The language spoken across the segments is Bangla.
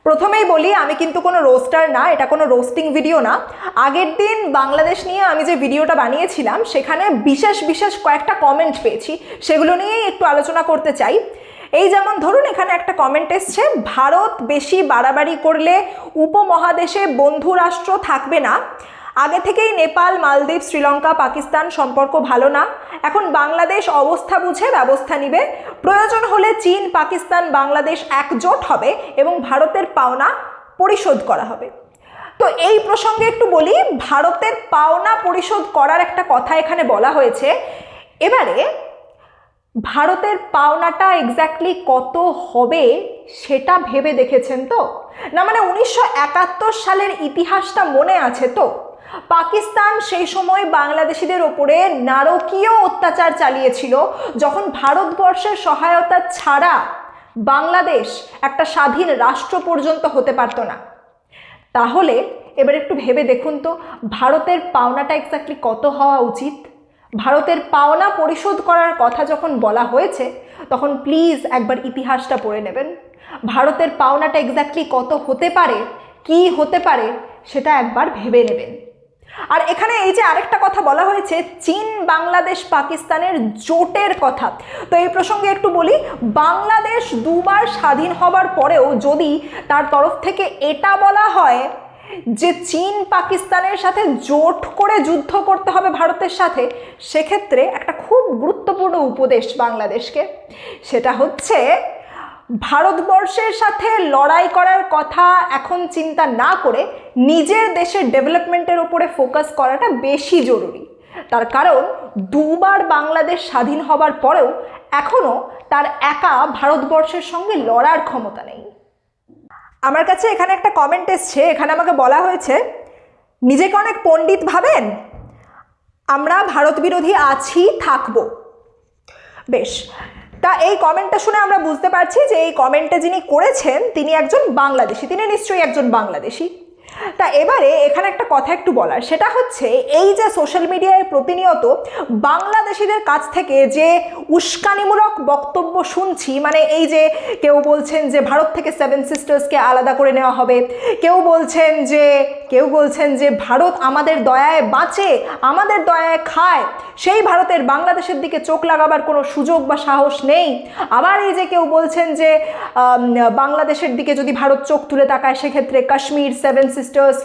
প্রথমেই বলি আমি কিন্তু কোনো রোস্টার না, এটা কোনো রোস্টিং ভিডিও না। আগের দিন বাংলাদেশ নিয়ে আমি যে ভিডিওটা বানিয়েছিলাম সেখানে বিশেষ বিশেষ কয়েকটা কমেন্ট পেয়েছি, সেগুলো নিয়েই একটু আলোচনা করতে চাই। এই যেমন ধরুন এখানে একটা কমেন্ট এসছে, ভারত বেশি বাড়াবাড়ি করলে উপমহাদেশে বন্ধু রাষ্ট্র থাকবে না। আগে থেকেই নেপাল, মালদ্বীপ, শ্রীলঙ্কা, পাকিস্তান সম্পর্ক ভালো না। এখন বাংলাদেশ অবস্থা বুঝে ব্যবস্থা নিবে। প্রয়োজন হলে চীন, পাকিস্তান, বাংলাদেশ একজোট হবে এবং ভারতের পাওনা পরিশোধ করা হবে। তো এই প্রসঙ্গে একটু বলি, ভারতের পাওনা পরিশোধ করার একটা কথা এখানে বলা হয়েছে। এবারে ভারতের পাওনাটা এক্স্যাক্টলি কত হবে সেটা ভেবে দেখেছেন তো? না মানে 1971 সালের ইতিহাসটা মনে আছে তো? পাকিস্তান সেই সময় বাংলাদেশিদের ওপরে নারকীয় অত্যাচার চালিয়েছিল, যখন ভারতবর্ষের সহায়তা ছাড়া বাংলাদেশ একটা স্বাধীন রাষ্ট্র পর্যন্ত হতে পারত না। তাহলে এবার একটু ভেবে দেখুন তো, ভারতের পাওনাটা এক্স্যাক্টলি কত হওয়া উচিত? ভারতের পাওনা পরিশোধ করার কথা যখন বলা হয়েছে তখন প্লিজ একবার ইতিহাসটা পড়ে নেবেন। ভারতের পাওনাটা এক্স্যাক্টলি কত হতে পারে, কি হতে পারে সেটা একবার ভেবে নেবেন। আর এখানে এই যে আরেকটা কথা বলা হয়েছে, চীন, বাংলাদেশ, পাকিস্তানের জোটের কথা। তো এই প্রসঙ্গে একটু বলি, বাংলাদেশ দুবার স্বাধীন হবার পরেও যদি তার তরফ থেকে এটা বলা হয় যে চীন পাকিস্তানের সাথে জোট করে যুদ্ধ করতে হবে ভারতের সাথে, সেক্ষেত্রে একটা খুব গুরুত্বপূর্ণ উপদেশ বাংলাদেশকে, সেটা হচ্ছে ভারতবর্ষের সাথে লড়াই করার কথা এখন চিন্তা না করে নিজের দেশের ডেভেলপমেন্টের উপরে ফোকাস করাটা বেশি জরুরি। তার কারণ দুবার বাংলাদেশ স্বাধীন হবার পরেও এখনও তার একা ভারতবর্ষের সঙ্গে লড়ার ক্ষমতা নেই। আমার কাছে এখানে একটা কমেন্ট এসছে, এখানে আমাকে বলা হয়েছে নিজেকে অনেক পণ্ডিত ভাবেন, আমরা ভারত বিরোধী আছি, থাকবো। বেশ, তা এই কমেন্টটা শুনে আমরা বুঝতে পারছি যে এই কমেন্টটা যিনি করেছেন তিনি একজন বাংলাদেশি, তিনি নিশ্চয়ই একজন বাংলাদেশি। তা এবারে এখানে একটা কথা একটু বলার, সেটা হচ্ছে এই যে সোশ্যাল মিডিয়ায় প্রতিনিয়ত বাংলাদেশিদের কাছ থেকে যে উস্কানিমূলক বক্তব্য শুনছি, মানে এই যে কেউ বলছেন যে ভারত থেকে সেভেন সিস্টার্সকে আলাদা করে নেওয়া হবে, কেউ বলছেন যে ভারত আমাদের দয়ায় বাঁচে, আমাদের দয়ায় খায়, সেই ভারতের বাংলাদেশের দিকে চোখ লাগাবার কোনো সুযোগ বা সাহস নেই। আবার এই যে কেউ বলছেন যে বাংলাদেশের দিকে যদি ভারত চোখ তুলে তাকায় সেক্ষেত্রে কাশ্মীর, সেভেন সিস্টার্স,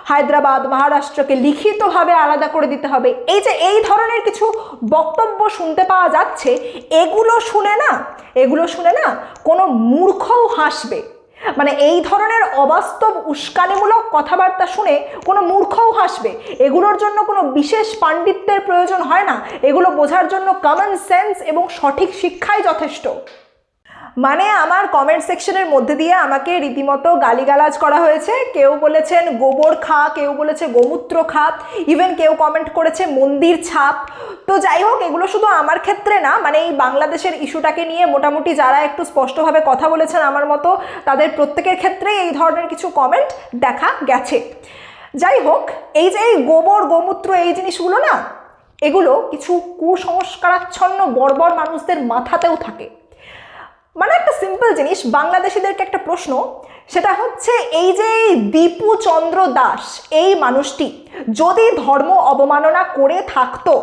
হায়দ্রাবাদ, মহারাষ্ট্রকে লিখিতভাবে আলাদা করে দিতে হবে। এই ধরনের কিছু বক্তব্য শুনতে পাওয়া যাচ্ছে, এগুলো শুনে না কোনো মূর্খও হাসবে। মানে এই ধরনের অবাস্তব উস্কানিমূলক কথাবার্তা শুনে কোনো মূর্খও হাসবে। এগুলোর জন্য কোনো বিশেষ পাণ্ডিত্যের প্রয়োজন হয় না, এগুলো বোঝার জন্য কমন সেন্স এবং সঠিক শিক্ষাই যথেষ্ট। মানে আমার কমেন্ট সেকশনের মধ্যে দিয়ে আমাকে রীতিমতো গালিগালাজ করা হয়েছে। কেউ বলেছেন গোবর খা, কেউ বলেছে গোমূত্র খা, ইভেন কেউ কমেন্ট করেছে মন্দির ছাপ। তো যাই হোক, এগুলো শুধু আমার ক্ষেত্রে না, মানে এই বাংলাদেশের ইস্যুটাকে নিয়ে মোটামুটি যারা একটু স্পষ্টভাবে কথা বলেছেন আমার মতো, তাদের প্রত্যেকের ক্ষেত্রেই এই ধরনের কিছু কমেন্ট দেখা গেছে। যাই হোক, এই যে এই গোবর, গোমূত্র, এই জিনিসগুলো না, এগুলো কিছু কুসংস্কারাচ্ছন্ন বর্বর মানুষদের মাথাতেও থাকে। মানে একটা সিম্পল জিনিস, বাংলাদেশিদেরকে একটা প্রশ্ন, সেটা হচ্ছে এই যে দীপু চন্দ্র দাস, এই মানুষটি যদি ধর্ম অবমাননা করে থাকতো,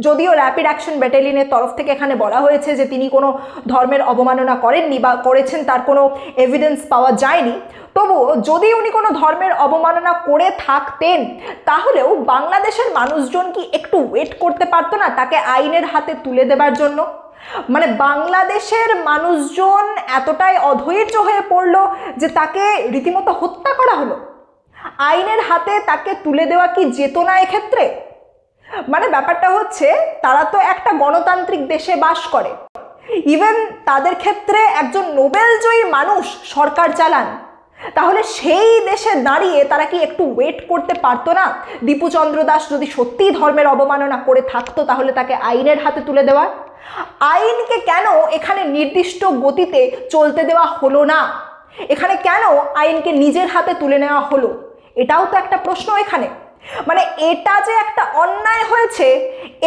যদিও র্যাপিড অ্যাকশন ব্যাটালিয়নের তরফ থেকে এখানে বলা হয়েছে যে তিনি কোনো ধর্মের অবমাননা করেননি বা করেছেন তার কোনো এভিডেন্স পাওয়া যায়নি, তবুও যদি উনি কোনো ধর্মের অবমাননা করে থাকতেন তাহলেও বাংলাদেশের মানুষজন কি একটু ওয়েট করতে পারতো না তাকে আইনের হাতে তুলে দেবার জন্য? মানে বাংলাদেশের মানুষজন এতটাই অধৈর্য হয়ে পড়লো যে তাকে রীতিমতো হত্যা করা হলো, আইনের হাতে তাকে তুলে দেওয়া কি যেত না এক্ষেত্রে? মানে ব্যাপারটা হচ্ছে, তারা তো একটা গণতান্ত্রিক দেশে বাস করে, ইভেন তাদের ক্ষেত্রে একজন নোবেলজয়ী মানুষ সরকার চালান, তাহলে সেই দেশে দাঁড়িয়ে তারা কি একটু ওয়েট করতে পারতো না? দীপু চন্দ্র দাস যদি সত্যিই ধর্মের অবমাননা করে থাকতো তাহলে তাকে আইনের হাতে তুলে দেওয়ার? আইনকে কেন এখানে নির্দিষ্ট গতিতে চলতে দেওয়া হলো না? এখানে কেন আইনকে নিজের হাতে তুলে নেওয়া হলো? এটাও তো একটা প্রশ্ন এখানে। মানে এটা যে একটা অন্যায় হয়েছে,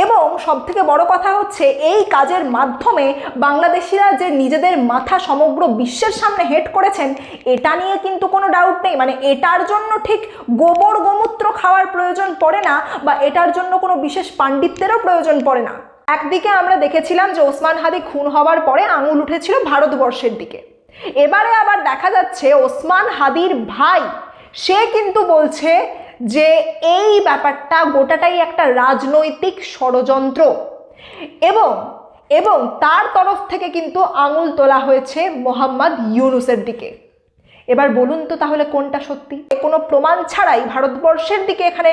এবং সবথেকে বড় কথা হচ্ছে এই কাজের মাধ্যমে বাংলাদেশিরা যে নিজেদের মাথা সমগ্র বিশ্বের সামনে হেট করেছেন, এটা নিয়ে কিন্তু কোনো ডাউট নেই। মানে এটার জন্য ঠিক গোবর গোমূত্র খাওয়ার প্রয়োজন পড়ে না, বা এটার জন্য কোনো বিশেষ পাণ্ডিত্যেরও প্রয়োজন পড়ে না। একদিকে আমরা দেখেছিলাম যে ওসমান হাদি খুন হওয়ার পরে আঙুল উঠেছিল ভারতবর্ষের দিকে, এবারে আবার দেখা যাচ্ছে ওসমান হাদির ভাই সে কিন্তু বলছে যে এই ব্যাপারটা গোটাটাই একটা রাজনৈতিক ষড়যন্ত্র, এবং এবং তার তরফ থেকে কিন্তু আঙুল তোলা হয়েছে মোহাম্মদ ইউনূসের দিকে। এবার বলুন তো তাহলে কোনটা সত্যি? কোনো প্রমাণ ছাড়াই ভারতবর্ষের দিকে এখানে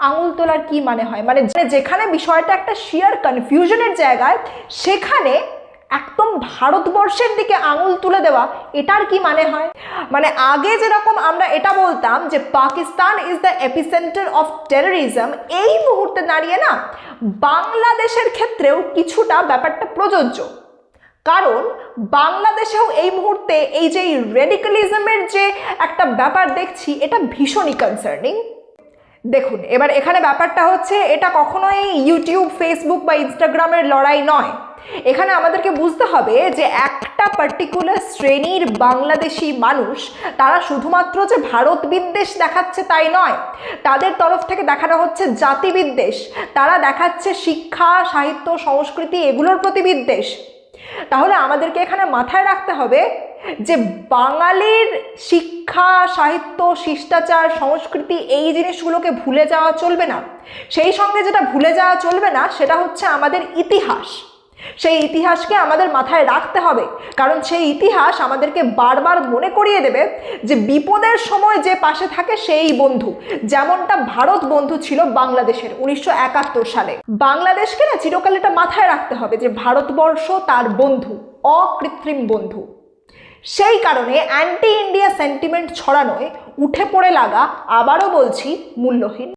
আঙুল তোলার কি মানে হয়? মানে যেখানে বিষয়টা একটা শিয়ার কনফিউশনের জায়গায়, সেখানে একদম ভারতবর্ষের দিকে আঙুল তুলে দেওয়া, এটার কি মানে হয়? মানে আগে যেরকম আমরা এটা বলতাম যে Pakistan is the epicentre of terrorism, এই মুহূর্তে দাঁড়িয়ে না বাংলাদেশের ক্ষেত্রেও কিছুটা ব্যাপারটা প্রযোজ্য। কারণ বাংলাদেশেও এই মুহূর্তে এই যে রেডিকালিজমের যে একটা ব্যাপার দেখছি, এটা ভীষণই কনসার্নিং। দেখুন, এবার এখানে ব্যাপারটা হচ্ছে এটা কখনোই ইউটিউব, ফেসবুক বা ইনস্টাগ্রামের লড়াই নয়। এখানে আমাদেরকে বুঝতে হবে যে একটা পার্টিকুলার শ্রেণীর বাংলাদেশি মানুষ, তারা শুধুমাত্র যে ভারত বিদ্বেষ দেখাচ্ছে তাই নয়, তাদের তরফ থেকে দেখানো হচ্ছে জাতি বিদ্বেষ, তারা দেখাচ্ছে শিক্ষা, সাহিত্য, সংস্কৃতি এগুলোর প্রতি বিদ্বেষ। তাহলে আমাদেরকে এখানে মাথায় রাখতে হবে যে বাঙালির শিক্ষা, সাহিত্য, শিষ্টাচার, সংস্কৃতি এই জিনিসগুলোকে ভুলে যাওয়া চলবে না। সেই সঙ্গে যেটা ভুলে যাওয়া চলবে না সেটা হচ্ছে আমাদের ইতিহাস। সেই ইতিহাসকে আমাদের মাথায় রাখতে হবে, কারণ সেই ইতিহাস আমাদেরকে বারবার মনে করিয়ে দেবে যে বিপদের সময় যে পাশে থাকে সেই বন্ধু, যেমনটা ভারত বন্ধু ছিল বাংলাদেশের 1971 সালে। বাংলাদেশকে না চিরকাল এটা মাথায় রাখতে হবে যে ভারতবর্ষ তার বন্ধু, অকৃত্রিম বন্ধু। সেই কারণে অ্যান্টি ইন্ডিয়া সেন্টিমেন্ট ছড়ানোয় উঠে পড়ে লাগা, আবারও বলছি, মূল্যহীন।